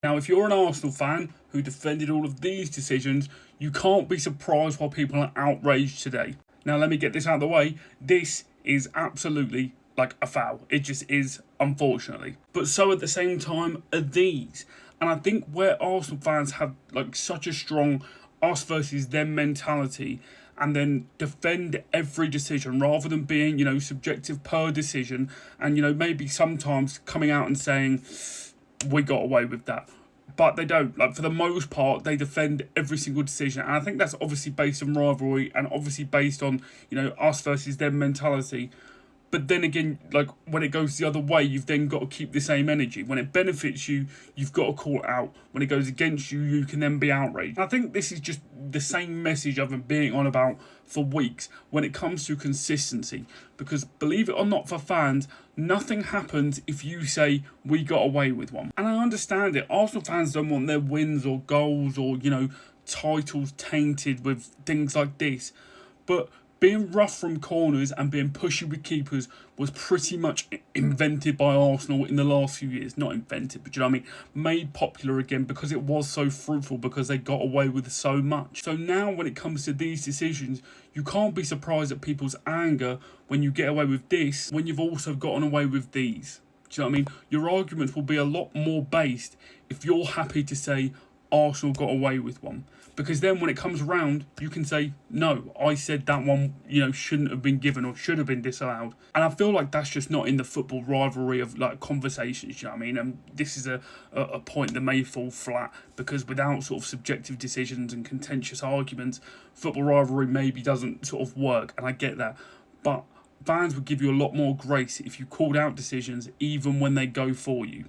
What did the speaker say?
Now, if you're an Arsenal fan who defended all of these decisions, you can't be surprised why people are outraged today. Now, let me get this out of the way. This is absolutely like a foul. It just is, unfortunately. But so at the same time are these. And I think where Arsenal fans have like such a strong us versus them mentality and then defend every decision rather than being, subjective per decision and, maybe sometimes coming out and saying, we got away with that. But they don't. Like, for the most part, they defend every single decision. And I think that's obviously based on rivalry and obviously based on, us versus them mentality. But then again, like, when it goes the other way, you've then got to keep the same energy. When it benefits you, you've got to call it out. When it goes against you, you can then be outraged. I think this is just the same message I've been being on about for weeks when it comes to consistency. Because believe it or not, for fans, nothing happens if you say, we got away with one. And I understand it. Arsenal fans don't want their wins or goals or, titles tainted with things like this. But being rough from corners and being pushy with keepers was pretty much invented by Arsenal in the last few years. Not invented, but made popular again because it was so fruitful, because they got away with so much. So now when it comes to these decisions, you can't be surprised at people's anger when you get away with this, when you've also gotten away with these. Do you know what I mean? Your arguments will be a lot more based if you're happy to say Arsenal got away with one. Because then when it comes around, you can say, no, I said that one, shouldn't have been given or should have been disallowed. And I feel like that's just not in the football rivalry of like conversations, you know what I mean? And this is a point that may fall flat because without sort of subjective decisions and contentious arguments, football rivalry maybe doesn't sort of work. And I get that. But fans would give you a lot more grace if you called out decisions even when they go for you.